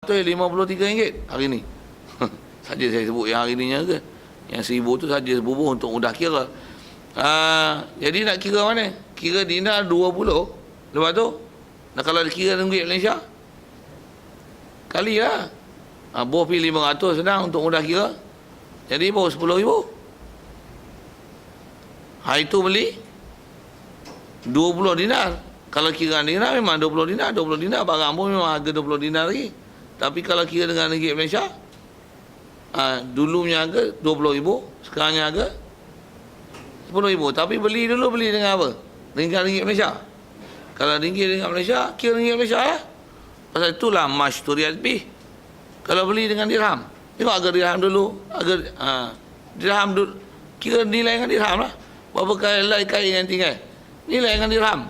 tu RM53 hari ni. Saja saya sebut yang hari ni ke. Yang 1000 tu saja sebubuh untuk mudah kira. Jadi nak kira mana? Kira dinar 20. Lepas tu, nak kalau dikira ringgit Malaysia, kali lah. Buah pergi 500 senang untuk mudah kira. Jadi baru 10,000. Hari tu beli 20 dinar. Kalau kira dinar memang 20 dinar. 20 dinar barang pun memang harga 20 dinar lagi. Tapi kalau kira dengan ringgit Malaysia, dulunya harga 20,000, sekarangnya harga 10,000. Tapi beli dengan apa? Dengan ringgit Malaysia. Kalau ringgit Malaysia, kira ringgit Malaysia lah. Pasal itulah mashturiat bih. Kalau beli dengan dirham, tengok harga dirham dulu. Dirham dulu, kira nilai dengan dirham lah. Berapa kali kain yang tinggal, nilai dengan dirham.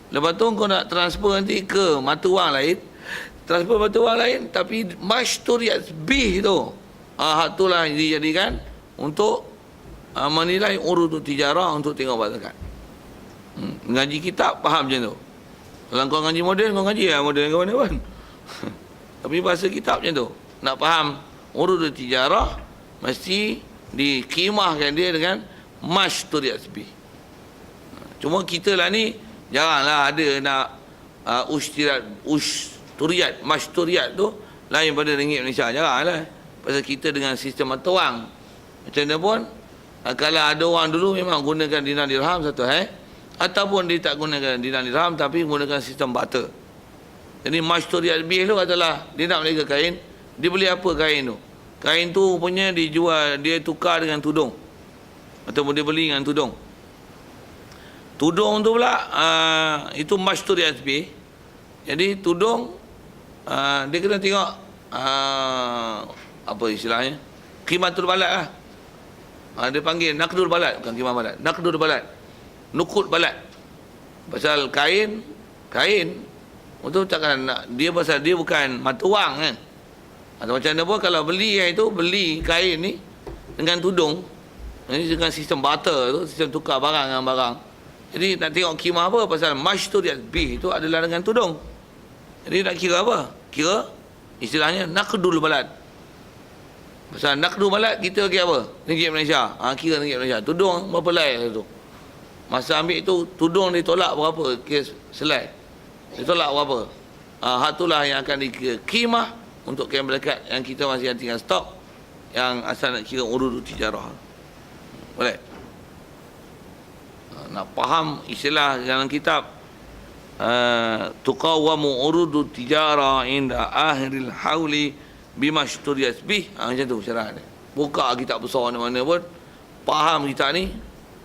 Lepas tu kau nak transfer nanti ke mata wang lain, transfer mata wang lain, tapi mashturiat bih tu, hak tu lah dijadikan untuk menilai urut tijarah untuk tengok zakat. Ngaji kitab faham macam tu. Kalau kau ngaji moden, kau ngaji lah moden kau mana pun. Tapi bahasa kitab macam tu. Nak faham urut tijarah, mesti dikimahkan dia dengan mashturiat bih. Cuma kita lah ni jaranglah ada nak mashturiat tu lain pada ringgit Malaysia. Jaranglah. Pasal kita dengan sistem mata wang. Macam mana pun, kalau ada orang dulu memang gunakan dinar dirham satu ataupun dia tak gunakan dinar dirham tapi gunakan sistem barter. Jadi mashturiat bih tu katalah dia nak beli kain, dia beli apa kain tu? Kain tu punya dijual, dia tukar dengan tudung. Ataupun dia beli dengan tudung. Tudung tu pula itu mashturiat bih. Jadi tudung dia kena tengok apa istilahnya? Qimatul balad lah. Dia panggil naqdul balad, bukan qimah balad. Naqdul balad. Nukut balad. Pasal kain untuk takkan dia pasal dia bukan mata wang kan. Atau macam mana pun kalau beli beli kain ni dengan tudung. Ini dengan sistem barter tu, sistem tukar barang dengan barang. Jadi nak tengok kima apa pasal mashturiat bih itu adalah dengan tudung. Jadi nak kira apa? Kira istilahnya naqdul balad. Pasal naqdul balad kita kira apa? Ringgit Malaysia. Kira ringgit Malaysia. Tudung berapa lay tu? Masa ambil tu tudung ditolak berapa kes selai. Ditolak berapa? Hak itulah yang akan dikira kimah untuk kain melekat yang kita masih tinggal stok yang asal nak kira urut tijarah. Boleh? Nak faham istilah dalam kitab tuqawamu urudu tijara inda akhiril hauli bimashturiat bih, macam tu syarah dia. Buka kitab besar mana pun faham kitab ni.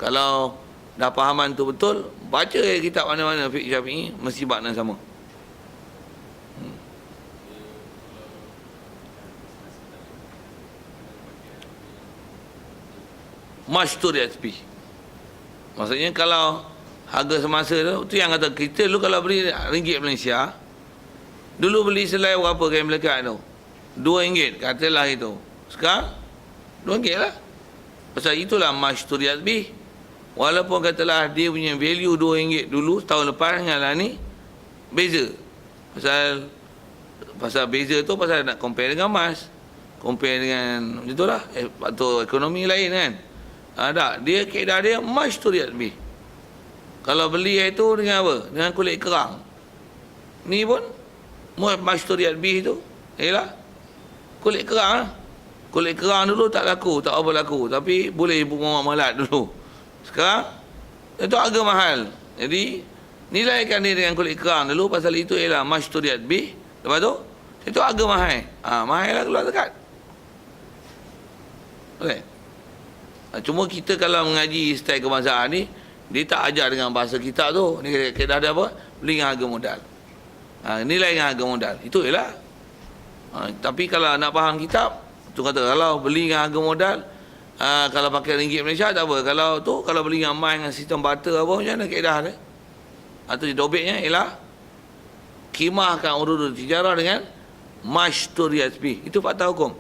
Kalau dah fahaman tu betul, baca kitab mana-mana fiqh Syafi'i mesti makna sama. Mashturiat bih, maksudnya kalau harga semasa tu yang kata kita dulu kalau beli ringgit Malaysia, dulu beli selai berapa kain melekat tu? RM2 katalah itu. Sekarang RM2 lah. Pasal itulah mashturiat bih. Walaupun katalah dia punya value RM2 dulu tahun lepas dengan lah ni beza. Pasal beza tu pasal nak compare dengan emas, compare dengan macam tu lah atau ekonomi lain kan. Tak, dia kaedah dia mashturiat bih. Kalau beli itu dengan apa? Dengan kulit kerang. Ni pun mashturiat bih tu ialah kulit kerang lah. Kulit kerang dulu tak laku, tak apa laku, tapi boleh ibu muamalat dulu. Sekarang itu harga mahal. Jadi nilaikan dia dengan kulit kerang dulu, pasal itu ialah mashturiat bih. Lepas tu itu harga mahal. Mahal lah keluar zakat. Boleh? Cuma kita kalau mengaji style kebangsaan ni, dia tak ajar dengan bahasa kitab tu. Ni kaedah dia apa? Beli dengan harga modal. Nilai dengan harga modal. Itu ialah. Tapi kalau nak faham kitab, tu kata kalau beli dengan harga modal, kalau pakai ringgit Malaysia tak apa. Kalau beli dengan emas dengan sistem barter apa, macam mana kaedah dia? Atau dobeknya ialah kimahkan urut tijarah dengan mashturiat bih. Itu fakta hukum.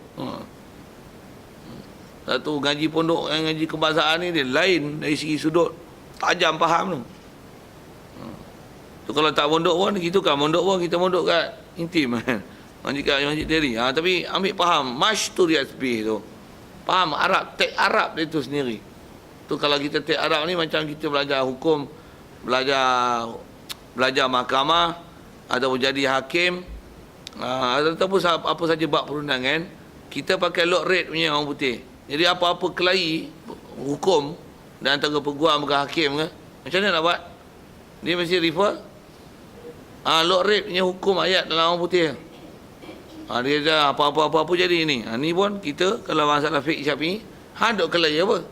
Satu ngaji pondok, ngaji kebangsaan ni dia lain dari segi sudut tajam faham tu. Tu kalau tak mondok pun, gitu kan mondok pun kita mondok kat intim kan. Masjid Dairy. Tapi ambil faham mashturi asbih tu. Faham Arab, teks Arab dia tu sendiri. Tu kalau kita teks Arab ni macam kita belajar hukum, belajar mahkamah ataupun jadi hakim, ataupun apa saja bab perundangan, kita pakai log rate punya orang putih. Jadi apa-apa kelahi hukum dan antara peguam ke hakim ke, macam mana nak buat? Dia mesti refer log rate punya hukum ayat dalam orang putih. Dia dah apa-apa jadi ni. Ni pun kita kalau masalah fiqh Syafi'i, duk kelahi apa?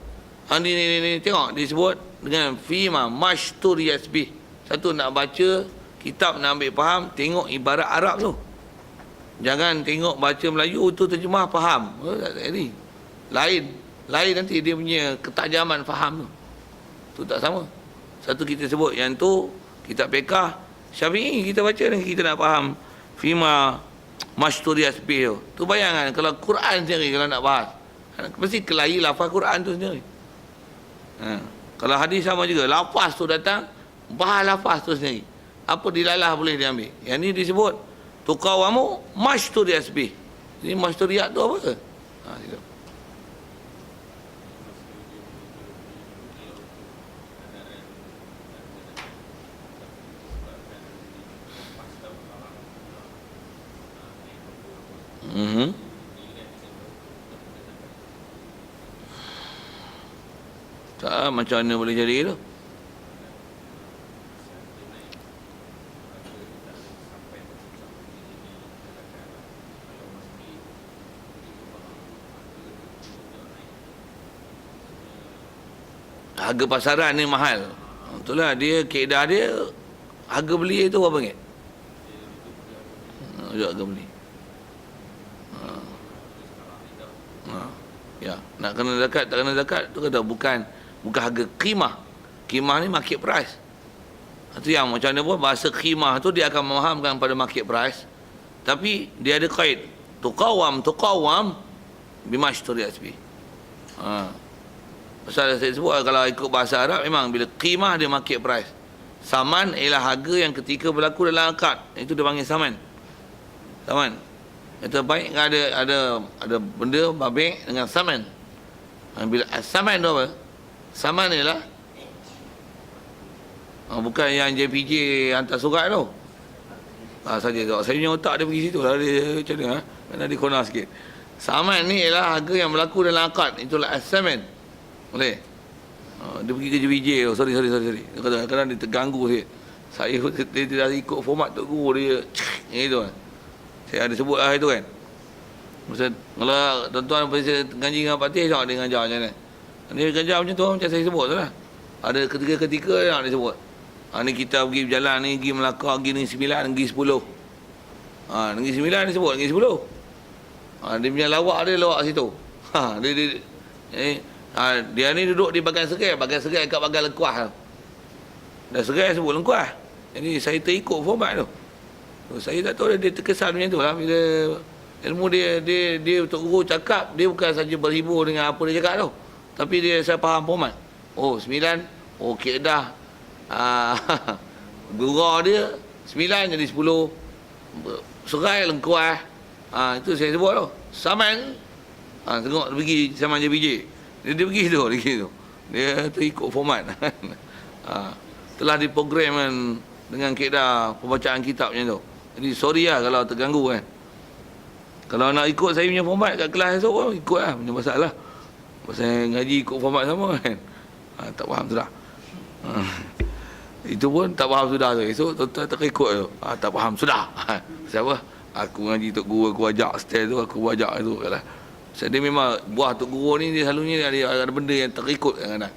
Ni tengok disebut dengan fima mashturi yasbih. Satu nak baca kitab, nak ambil faham, tengok ibarat Arab tu. Jangan tengok baca Melayu tu terjemah faham. Tak jadi. Lain nanti dia punya ketajaman faham tu. Tu tak sama. Satu kita sebut yang tu kitab fiqh Syafi'i kita baca ni, kita nak faham fima mashturi yasbih tu. Bayangkan kalau Quran sendiri kalau nak bahas, mesti kelahi lafaz Quran tu sendiri. Kalau hadis sama juga, lafaz tu datang, bahas lafaz tu sendiri. Apa dilalah boleh diambil. Yang ni disebut tuqawamu mashturi yasbih. Ini mashturiat tu apa ke? Gitu. Tak, macam mana boleh jadi tu? Harga pasaran ni mahal. Itulah dia, kaedah dia, harga beli itu berapa ringgit? Harga beli. Ya, nak kena zakat, tak kena zakat tu kata bukan harga qimah. Qimah ni market price. Itu yang macam mana pun bahasa qimah tu dia akan memahamkan pada market price. Tapi dia ada kait. Tuqawam bimashturi asbi. Pasal saya sebut kalau ikut bahasa Arab memang bila qimah dia market price. Saman ialah harga yang ketika berlaku dalam akad. Itu dia panggil saman. Saman. Itu baik ada benda babek dengan saman. Bila saman tu apa? Saman ni lah bukan yang JPJ hantar surat tu. Saja tu. Saya punya otak dia pergi situ lah. Dia macam mana? Kena dikona sikit. Saman ni ialah harga yang berlaku dalam akad. Itulah saman. Boleh? Dia pergi ke JPJ tu. Sorry. Dia kata kadang-kadang dia terganggu sikit. Saya dia dah ikut format tu guru dia. Itu kan. Saya ada sebut lah itu kan. Maksud, kalau tuan-tuan ngaji dengan Pak Tih, tengok dia ngajar macam mana. Dia ngajar macam tu, macam saya sebut tu lah. Ada ketika-ketika yang dia sebut. Ni kita pergi berjalan ni, pergi Melaka, pergi Negeri Sembilan, Negeri 10. Negeri Sembilan dia sebut, Negeri 10. Dia punya lawak situ. Dia ni duduk di bahagian serai kat bahagian Lengkuas. Dan serai sebut Lengkuas. Jadi saya terikut format tu. Saya tak tahu dia terkesan macam tu lah. Bila ilmu dia Tok Guru cakap, dia bukan saja berhibur dengan apa dia cakap tu, tapi saya faham format. 9, kaedah gurau dia 9 jadi 10, serai Lengkuas. Itu saya sebut tu. Saman, tengok dia pergi Saman JPJ. Dia pergi tu. Dia terikut format. Telah diprogram dengan kaedah pembacaan kitab macam tu. Jadi sorry lah kalau terganggu kan. Kalau nak ikut saya punya format kat kelas esok pun ikut lah, punya masalah. Pasal ngaji ikut format sama kan. Tak faham sudah. Itu pun tak faham sudah tu. Esok tuan-tuan tak ikut tu. Tak faham sudah. Siapa? Aku ngaji Tok Guru, aku ajak style tu, aku ajak tu lah. Pasal dia memang buah Tok Guru ni dia selalunya ada benda yang terikut kadang-kadang.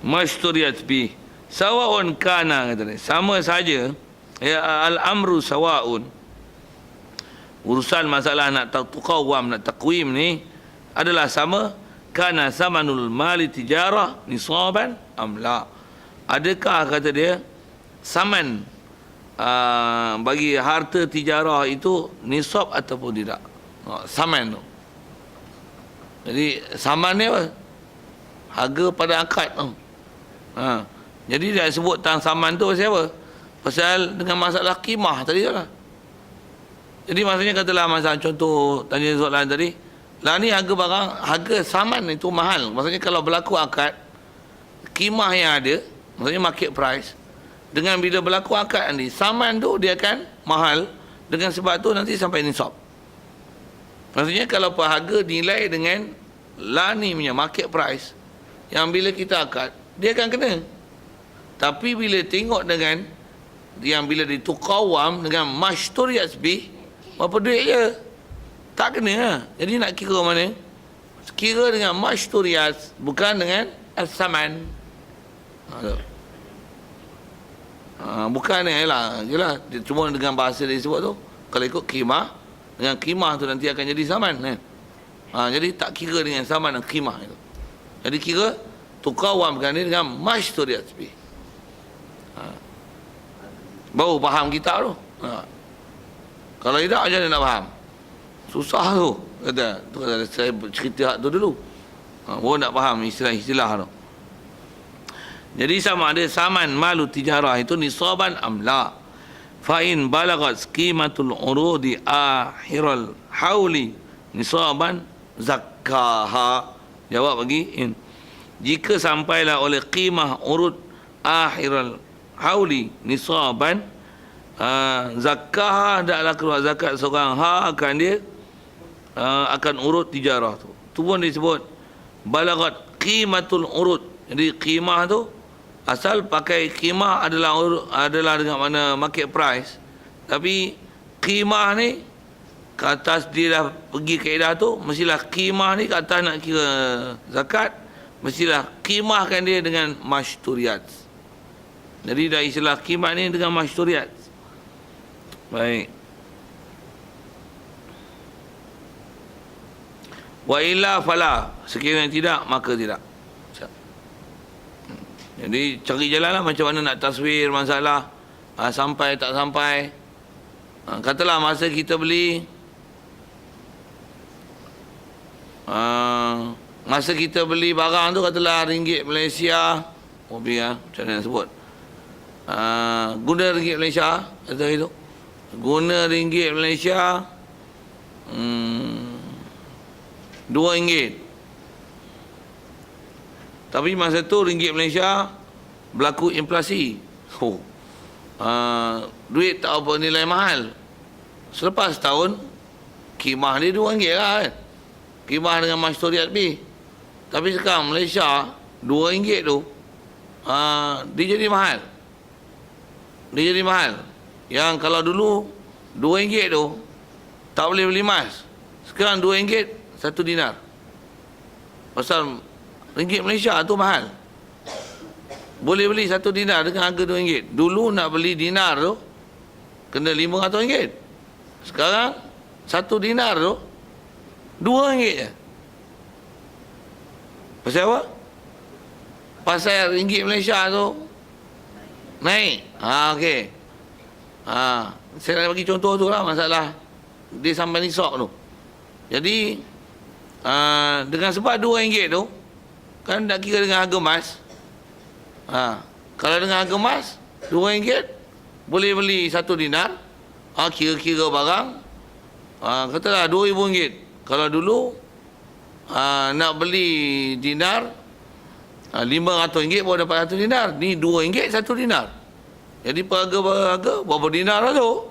Mashturiat bi sawaun kana, kata dia, sama saja. Ya, al-amru sawaun, urusan masalah nak tuqawam, nak takwim ni adalah sama. Kana samanul mali tijarah nisaban am la, adakah kata dia saman bagi harta tijarah itu nisab ataupun tidak. Saman tu, jadi saman ni apa? Harga pada akad tu. Jadi dia sebut tang saman tu pasal apa? Pasal dengan masalah qimah tadi lah. Jadi maksudnya katalah masa contoh tanya soalan tadi, lah ni harga barang, harga saman itu mahal. Maksudnya kalau berlaku akad, qimah yang ada, maksudnya market price, dengan bila berlaku akad ni, saman tu dia akan mahal, dengan sebab tu nanti sampai nisab. Maksudnya kalau harga nilai dengan lah ni punya market price, yang bila kita akad, dia akan kena. Tapi bila tengok dengan yang bila ditukar wam dengan mashturiat bih, berapa duit je? Tak kena lah. Jadi nak kira mana? Kira dengan mashturiat, bukan dengan as-saman. Bukan ni lah. Yalah, cuma dengan bahasa dia sebut tu, kalau ikut qimah, dengan qimah tu nanti akan jadi saman. Jadi tak kira dengan saman dan qimah itu. Jadi kira tukar wam berkali dengan mashturiat bih. Baru faham kitab tu. Kalau tidak, macam mana nak faham? Susah tu. Kata saya cerita tu dulu. Baru nak faham istilah-istilah tu. Jadi sama ada saman malu tijarah itu nisaban amla. Fa'in balagat qimatul urudi akhiral hauli nisaban zakkaha. Jawab bagi in. Jika sampailah oleh qimah urud akhiral hauli nisaban, zakah hendaklah keluar zakat seorang akan dia akan urut tijarah tu. Tu pun disebut balagat qimatul urut. Jadi qimah tu asal pakai qimah adalah dengan mana market price. Tapi qimah ni ke atas dia dah pergi kaedah tu, mestilah qimah ni ke atas nak kira zakat, mestilah qimahkan dia dengan mashturiat. Jadi dah istilah qimah ni dengan mashturiat. Baik. Wa illa fala, sekiranya tidak maka tidak. Jadi cari jalan lah macam mana nak taswir masalah, sampai tak sampai. Katalah masa kita beli, masa kita beli barang tu katalah ringgit Malaysia, macam mana nak sebut, guna ringgit Malaysia, kata itu guna ringgit Malaysia RM2. Tapi masa tu ringgit Malaysia berlaku inflasi. Duit tak apa nilai mahal. Selepas tahun qimah dia RM2 lah kan. Qimah dengan mashturiat B. Tapi sekarang Malaysia RM2 tu dia jadi mahal. Dia jadi mahal. Yang kalau dulu RM2 tu tak boleh beli emas. Sekarang RM2 1 dinar. Pasal ringgit Malaysia tu mahal. Boleh beli 1 dinar dengan harga RM2. Dulu nak beli dinar tu kena RM500. Sekarang 1 dinar tu RM2 je. Pasal apa? Pasal ringgit Malaysia tu naik. Okey. Saya nak bagi contoh tu lah masalah dia sampai nisab tu. Jadi dengan sebab RM2 tu kan nak kira dengan harga emas. Kalau dengan harga emas RM2 boleh beli 1 dinar. Kira-kira barang katalah RM2,000. Kalau dulu nak beli dinar RM500 baru dapat 1 dinar. Ni RM2 1 dinar. Jadi harga berapa dinar lah tu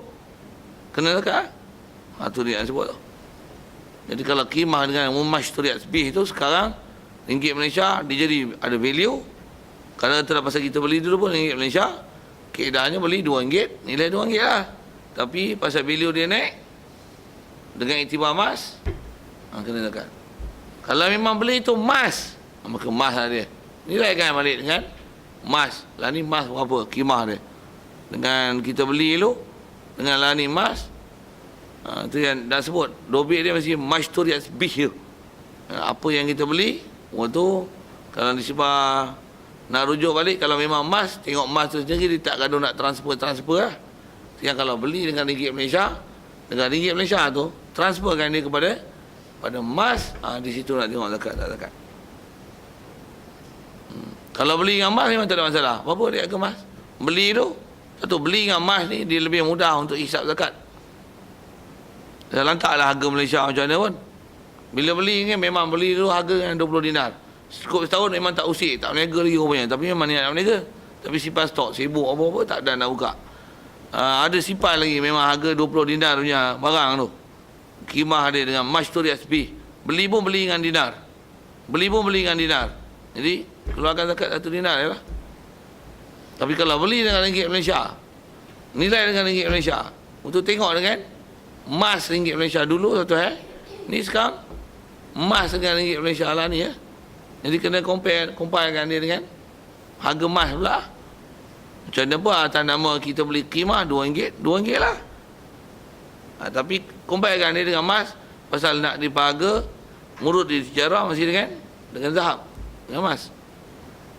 kena zakat. Tu dia yang sebut tu. Jadi kalau qimah dengan mashturiat bih tu sekarang ringgit Malaysia dia jadi ada value. Kalau tak pasal kita beli dulu pun ringgit Malaysia, keadaannya beli RM2, nilai RM2 lah. Tapi pasal value dia naik dengan iktibar emas, kena zakat. Kalau memang beli itu emas, maka emas lah dia. Nilaikan balik dengan emas. Lah ni emas berapa qimah dia. Dengan kita beli dulu dengan lah ni emas, tu yang dah sebut dobit dia mesti mashturiat bih. Apa yang kita beli waktu kalau disebab nak rujuk balik, kalau memang emas, tengok emas tu sendiri, dia tak gaduh nak transfer lah. Yang kalau beli dengan ringgit Malaysia, dengan ringgit Malaysia tu transferkan dia kepada emas, di situ nak tengok zakat tak zakat. Kalau beli dengan emas memang tak ada masalah. Berapa dia harga emas? Beli tu, satu beli dengan emas ni dia lebih mudah untuk hisap zakat. Dah langkahlah harga Malaysia macam mana pun. Bila beli ni memang beli tu harga yang 20 dinar. Cukup setahun memang tak usik, tak berniaga lagi rupanya. Tapi memang niat nak berniaga. Tapi simpan stok, sibuk apa-apa tak ada nak buka. Ada simpan lagi memang harga 20 dinar punya barang tu. Khemah dia dengan Mashturi SB. Beli pun beli dengan dinar. Beli pun beli dengan dinar. Jadi keluarkan zakat 1 dinar ya lah. Tapi kalau beli dengan ringgit Malaysia, nilai dengan ringgit Malaysia, untuk tengok dengan emas ringgit Malaysia dulu satu ni sekarang emas dengan ringgit Malaysia lah ni ya. Jadi kena comparekan dia dengan harga emas pula. Macam mana pun atas nama kita beli khemah RM2 lah. Tapi comparekan dia dengan emas, pasal nak dipaga murut di sejarah masih dengan zahab, dengan emas.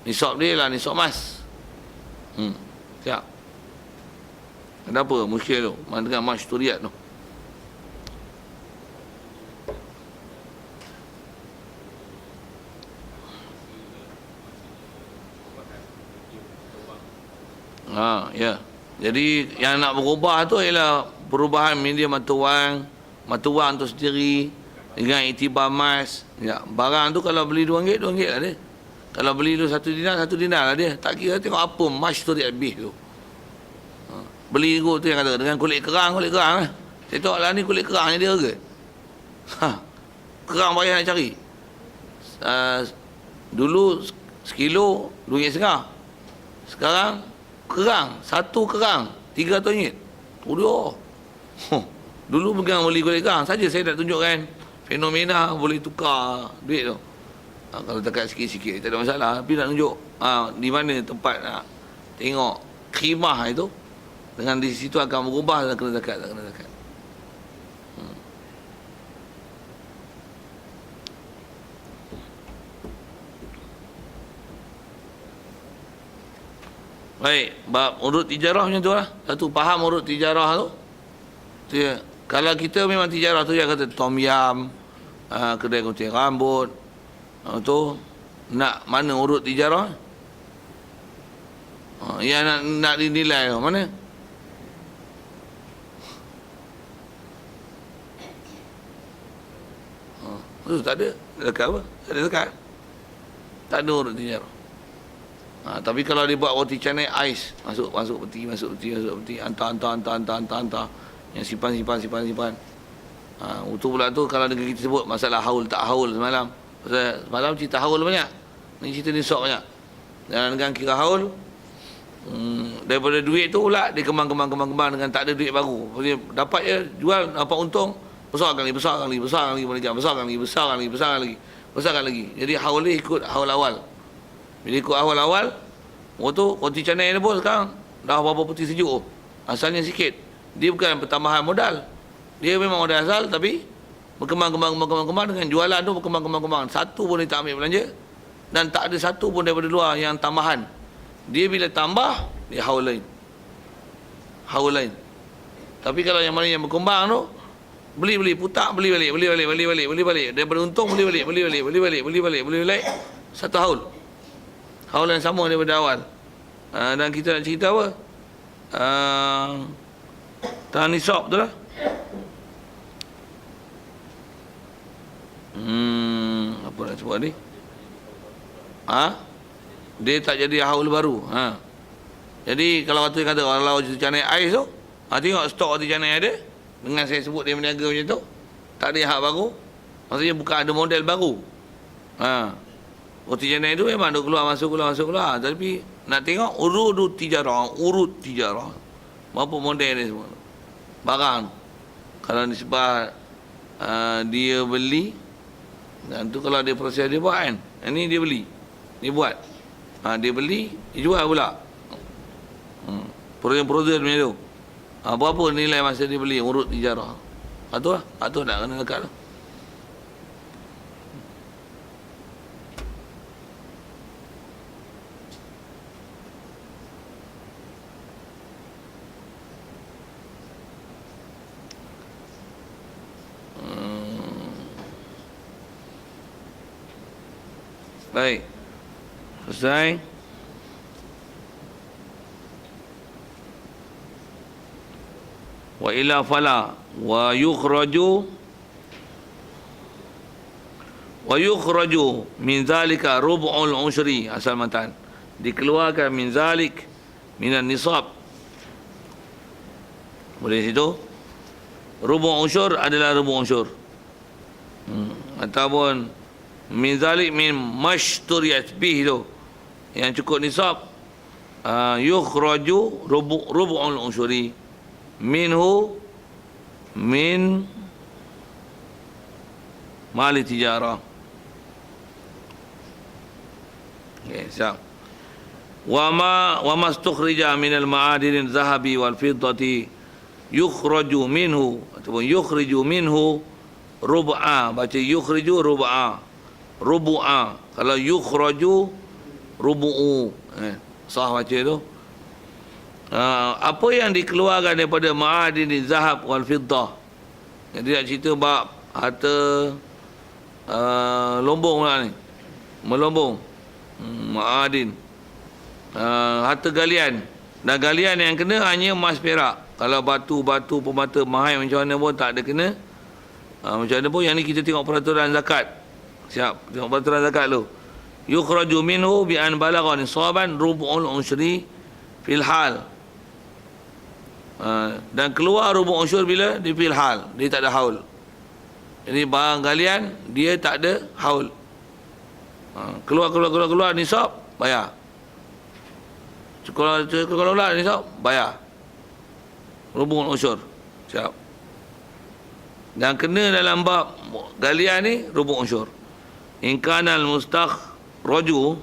Nisab dia lah nisab emas. Siap. Kenapa muskil tu? Dengan Mashturiat tu. Ya. Jadi yang nak berubah tu ialah perubahan media mata wang tu sendiri dengan iktibar emas. Ya, barang tu kalau beli RM2 lah dia. Kalau beli tu 1 dinar lah dia. Tak kira tengok apa Mashturiat habis tu. Beli tu yang kata dengan kulit kerang lah. Tengok lah ni kulit kerangnya dia ke? Kerang payah nak cari. Dulu sekilo RM2.50. Sekarang kerang, satu kerang RM300. Dulu pegang beli kulit kerang saja saya nak tunjukkan fenomena boleh tukar duit tu. Kalau dekat sikit-sikit tak ada masalah. Tapi nak tunjuk di mana tempat nak tengok khemah itu, dengan di situ akan berubah tak kena zakat. Baik, bab urut tijarah macam tu lah. Satu, faham urut tijarah tu. Tu ya. Kalau kita memang tijarah tu yang kata tom yam, kedai gunting rambut, tu nak mana urut tijarah? Yang nak dinilai tu mana? Tu tak ada zakat apa? Tak ada zakat. Tak ada urut tijarah. Tapi kalau dia buat roti canai ais, masuk peti, hantar, yang simpan. Itu pula tu kalau negeri kita sebut masalah haul tak haul semalam. Pasal semalam cerita haul banyak. Ni cerita nisab banyak. Dan dengan kira haul, daripada duit tu pula dia kembang dengan tak ada duit baru. Dia dapat je jual, dapat untung, besarkan lagi. Jadi haul dia ikut haul awal. Bila ikut awal-awal, roti canai ni pun sekarang dah berapa peti sejuk. Asalnya sikit. Dia bukan pertambahan modal. Dia memang modal asal tapi berkembang dengan jualan tu berkembang. Satu pun dia tak ambil belanja dan tak ada satu pun daripada luar yang tambahan. Dia bila tambah, dia haul lain. Tapi kalau yang mana yang berkembang tu, beli putak, beli balik. Daripada untung beli balik. Satu haul. Haul yang sama daripada awal. Dan kita nak cerita apa? Tahan nisab tu lah. Apa nak sebut ni? Dia tak jadi haul baru. Jadi kalau waktu kata kalau roti canai ais tu, tengok stok roti canai ada. Dengan saya sebut dia berniaga macam tu, tak ada hak baru. Maksudnya bukan ada model baru. Roti canai tu memang ada keluar masuk. Tapi nak tengok urut tijarah. Berapa model dia semua. Barang. Kalau nisbah dia beli, dan tu kalau dia proses dia buat kan. Ini dia beli. Dia buat. Dia beli, dia jual pula. Proses macam tu. Berapa nilai masa dia beli urut tijarah. Itu nak kena dekat tu. Baik. Selesai. Wa ila fala wa yukhraju min zalika rub'ul ushri, asal matan, dikeluarkan min zalik minan nisab. Boleh situ. Rubu' usyur adalah rubu' usyur. Ataupun min zalik min mashturiyat bih tu, yang cukup nisab. Yukhraju rubu'ul usyuri minhu min mali tijarah. Okay, siap. Wa ma istukhrija min al-ma'adin zahabi wal fiddati yukhraju minhu, ataupun yukhriju minhu rub'a. Baca yukhriju rub'a. Rubu'a. Kalau yukhraju rubu'u, sah baca tu. Apa yang dikeluarkan daripada ma'adin zahab wal fiddah. Jadi nak cerita bab harta lombong lah ni. Melombong. Ma'adin. Harta galian. Dan galian yang kena hanya emas perak. Kalau batu-batu permata mahal macam mana pun tak ada kena. Macam mana pun yang ni kita tengok peraturan zakat. Siap. Tengok peraturan zakat dulu. Yukhraju minhu bi an balagha nisaban rubu'ul ushri fil hal. Dan keluar rubu' usyur bila di fil hal, dia tak ada haul. Jadi barang galian dia tak ada haul. Keluar nisab bayar. Keluar nisab bayar. Rubu' usyur. Siap. Dan kena dalam bab galian ni rubu' usyur. In kana al mustakhraju,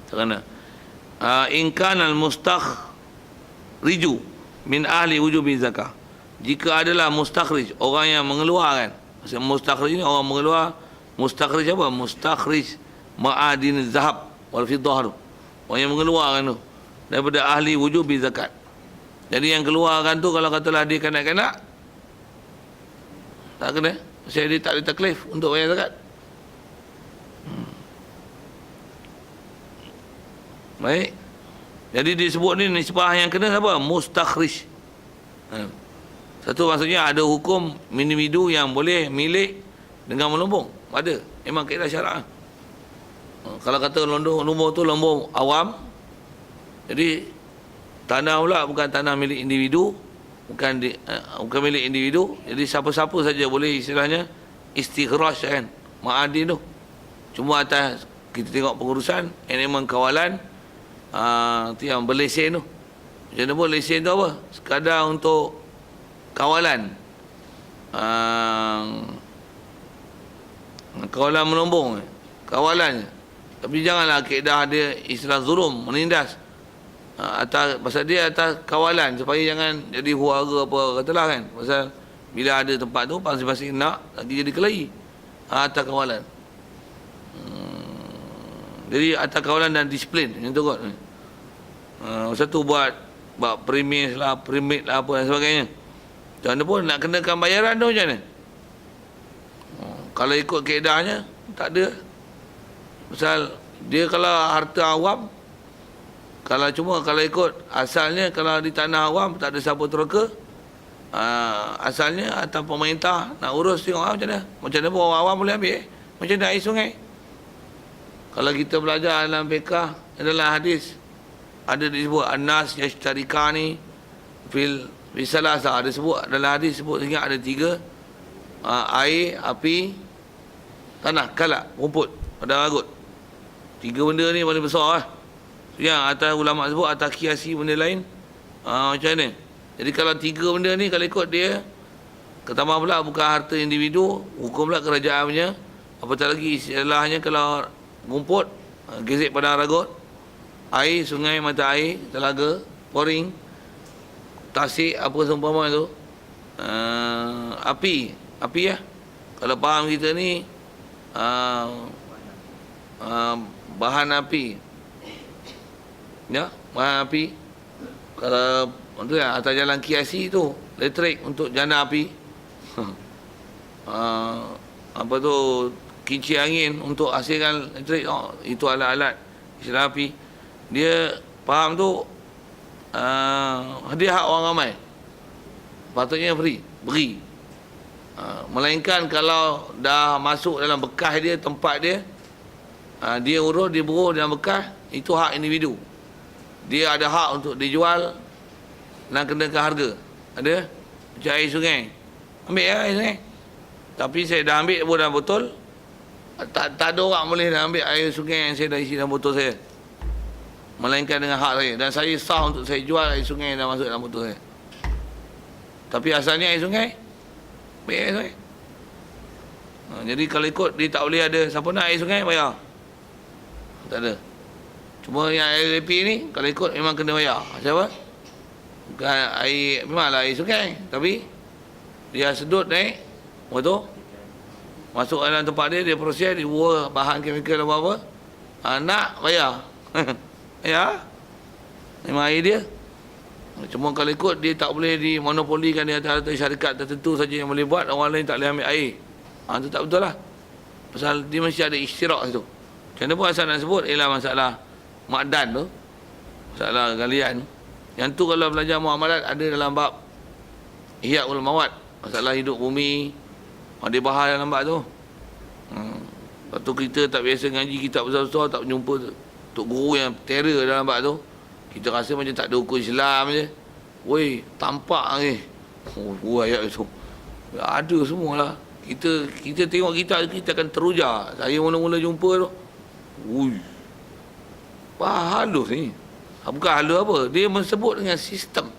kerana in kana al riju min ahli wujubi zakah. Jika adalah mustakhrij, orang yang mengeluarkan. Maksud mustakhrij ni orang mengeluar. Mustakhrij apa? Mustakhrij ma'adin zahab wal fiddah tu. Orang yang mengeluarkan tu daripada ahli wujubi zakat. Jadi yang keluarkan tu kalau katalah dia kanak-kanak, tak kena. Maksudnya dia tak ada taklif untuk bayar zakat. Baik. Jadi disebut ni nisbah yang kena apa? Mustakhrij. Satu maksudnya ada hukum individu yang boleh milik dengan melombong. Ada. Memang kaedah syarak. Kalau kata lombong tu lombong awam. Jadi tanah pula bukan tanah milik individu, bukan milik individu. Jadi siapa-siapa saja boleh istilahnya istikhraj kan. Ma'adin tu. Cuma atas kita tengok pengurusan elemen kawalan. Tu yang berlesen tu. Macam mana pun lesen tu apa? Sekadar untuk kawalan. Kawalan melombong. Kawalan. Tapi janganlah kaedah dia istilah zulum, menindas. Pasal dia atas kawalan. Supaya jangan jadi huara apa katalah kan. Pasal bila ada tempat tu, pasal-pasal nak, lagi jadi kelahi. Atas kawalan. Jadi atas kawalan dan disiplin. Macam tu kot. Satu buat premis lah, permit lah apa dan sebagainya. Macam mana pun nak kenakan bayaran tu macam mana? Kalau ikut kaedahnya tak ada. Pasal dia kalau harta awam, kalau ikut asalnya, kalau di tanah awam tak ada siapa tereka, asalnya atau pemerintah nak urus tengok macam mana pun orang awam boleh ambil. Macam mana air sungai. Kalau kita belajar dalam fiqah, adalah hadis, ada disebut an-nas yashtarikani fil salasa. Ada sebut dalam hadis, sebut ingat ada 3, air, api, tanah, kalak, rumput, pada ragut. 3 benda ni paling besar lah. Yang atas ulama sebut atas kiasi benda lain. Macam mana? Jadi kalau 3 benda ni kalau ikut dia, ketambah pula bukan harta individu, hukum pula kerajaan punya. Apatah lagi istilahnya kalau rumput, gesek pada ragut, air, sungai, mata air, telaga, poring, tasik, apa seumpama tu, api ya. Kalau faham kita ni bahan api, ya, bahan api. Kalau tu ya, atas jalan kiasi tu, elektrik untuk jana api. Apa tu, kincir angin untuk hasilkan elektrik. Itu alat-alat istilah api. Dia faham tu, hadiah hak orang ramai. Patutnya free, beri. Melainkan kalau dah masuk dalam bekas dia, tempat dia, dia urus, dia buruh dalam bekas, itu hak individu. Dia ada hak untuk dijual dan kenakan harga. Ada? Macam air sungai. Ambil ya air sungai. Tapi saya dah ambil pun dah botol. Tak ada orang boleh dah ambil air sungai yang saya dah isi dalam botol saya. Melainkan dengan hak saya. Dan saya sah untuk saya jual air sungai yang dah masuk dalam botol saya. Tapi asalnya air sungai, ambil air sungai. Jadi kalau ikut, dia tak boleh ada, siapa nak air sungai, bayar. Tak ada. Cuma yang air LP ni, kalau ikut memang kena bayar. Siapa? Bukan air, memanglah air sungai. Tapi, dia sedut naik, betul? Masuk dalam tempat dia, dia proses, dia buah bahan kemikal apa-apa. Nak, bayar. Bayar. Memang air dia. Cuma kalau ikut, dia tak boleh dimonopolikan di atas syarikat tertentu saja yang boleh buat, orang lain tak boleh ambil air. Itu tak betul lah. Pasal dia mesti ada istirak situ. Macam mana pun asal nak sebut, ialah masalah makdan tu, masalah galian. Yang tu kalau belajar muamalat ada dalam bab Ihya Ulumawat, masalah hidup bumi, dia bahas dalam bab tu. Lepas tu kita tak biasa ngaji kitab besar-besar, tak jumpa tok guru yang terror dalam bab tu. Kita rasa macam tak ada hukum Islam je. Weh, tampak ni. Ayat itu. Ada semualah. Kita tengok kita akan teruja. Saya mula-mula jumpa tu. Ui. Halus ni. Bukan halus apa. Dia menyebut dengan sistem.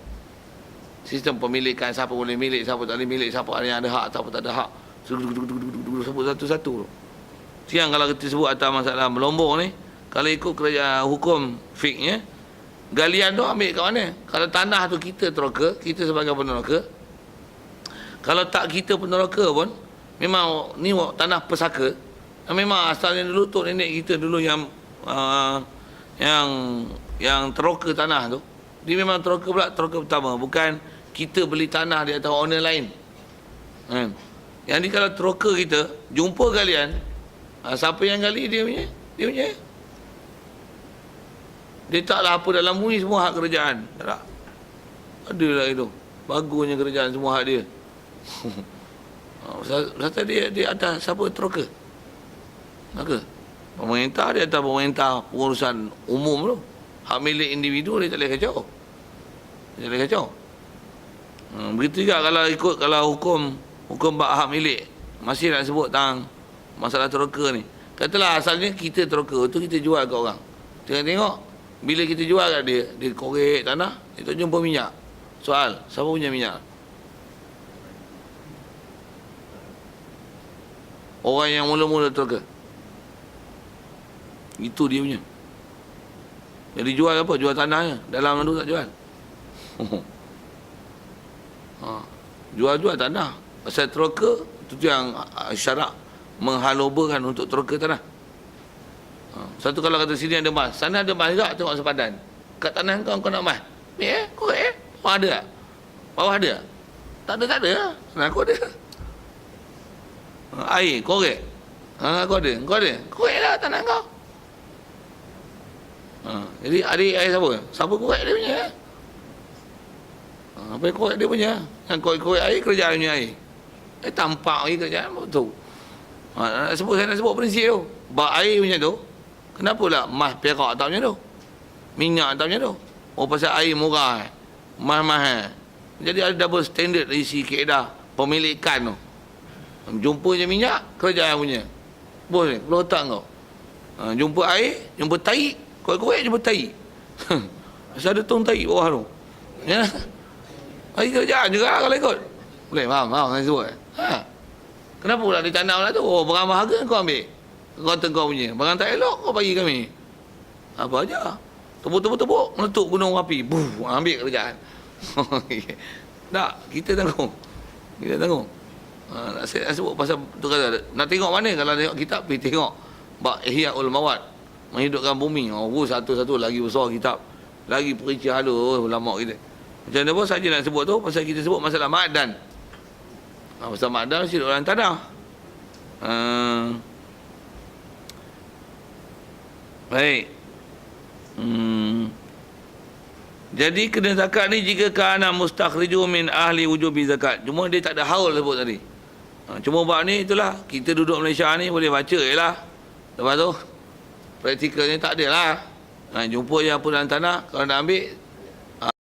Sistem pemilikan. Siapa boleh milik, siapa tak boleh milik. Siapa yang ada hak, siapa tak ada hak. Sebut satu-satu. Siang kalau kita sebut atas masalah melombong ni. Kalau ikut kerajaan hukum fiknya, galian tu ambil kat mana? Kalau tanah tu kita teroka, kita sebagai peneroka. Kalau tak kita peneroka pun, memang ni tanah pesaka. Memang asalnya dulu tok nenek kita dulu yang teroka tanah tu. Dia memang teroka pula, teroka pertama. Bukan kita beli tanah di atas owner lain. Yang ni kalau teroka kita, jumpa galian, siapa yang gali dia punya? Dia punya. Dia taklah apa dalam bumi semua hak kerajaan. Tak. Adalah itu. Bagusnya kerajaan semua hak dia. Pasal dia atas siapa teroka? Maka pemerintah dia atas pemerintah pengurusan umum tu. Hak milik individu dia tak boleh kacau. Dia tak boleh kacau. Begitu juga kalau hukum bab hak milik. Masih nak sebut tentang masalah teroka ni. Katalah asalnya kita teroka tu kita jual kat orang. Tengok bila kita jual kat dia korek tanah, dia tak jumpa minyak. Soal, siapa punya minyak? Orang yang mula-mula teroka. Itu dia punya. Jadi jual apa? Jual tanahnya. Dalam tu tak jual. Jual tanah. Pasal teroka, itu yang syarak menghalobakan untuk teroka tanah. Satu kalau kata sini ada emas, sana ada emas juga, tengok sepadan. Kat tanah kau nak emas. Korek bawah ada tak? Bawah ada tak? Tak ada. Sana aku ada. Air, korek. Aku ada. Kau ada? Korek lah tanah kau. Jadi adik air siapa? Siapa korek dia punya? Apa yang korek dia punya? Yang korek air, kerajaan punya air. Tampak lagi kerajaan betul. Saya nak sebut prinsip tu. Bak air punya tu, kenapa lah emas perak tak macam tu? Minyak tak macam tu? Pasal air murah, emas mahal. Jadi ada double standard dari si kaedah pemilikan tu. Jumpa je minyak, kerajaan punya. Boleh, keluar otak kau. Jumpa air, jumpa tahi, korek-korek jumpa tahi. Pasal ada tong tahi bawah tu. Ya. Air kerajaan juga lah kalau ikut. Boleh, faham saya sebut. Kenapa pula ditanam lah tu? Barang berharga kau ambil. Kata kau punya. Barang tak elok kau bagi kami. Apa aja? Tepuk-tepuk meletup gunung api. Buh, ambil kerjaan. Tak, kita tanggung. Nak sebut pasal tu kata. Nak tengok mana kalau tengok kitab pergi tengok bab Ihya Ulumawat, menghidupkan bumi. Satu-satu lagi besar kitab. Lagi perici halus ulama kita. Macam mana pun saja nak sebut tu pasal kita sebut masalah ma'dan. Pasal ma'dan mesti duduk dalam tanah. Baik. Jadi kena zakat ni jika kana mustakhriju min ahli wujubi zakat. Cuma dia tak ada haul sebut tadi. Cuma bab ni itulah, kita duduk Malaysia ni boleh baca je lah. Lepas tu praktikalnya tak ada lah. Jumpa je apa dalam tanah, kalau nak ambil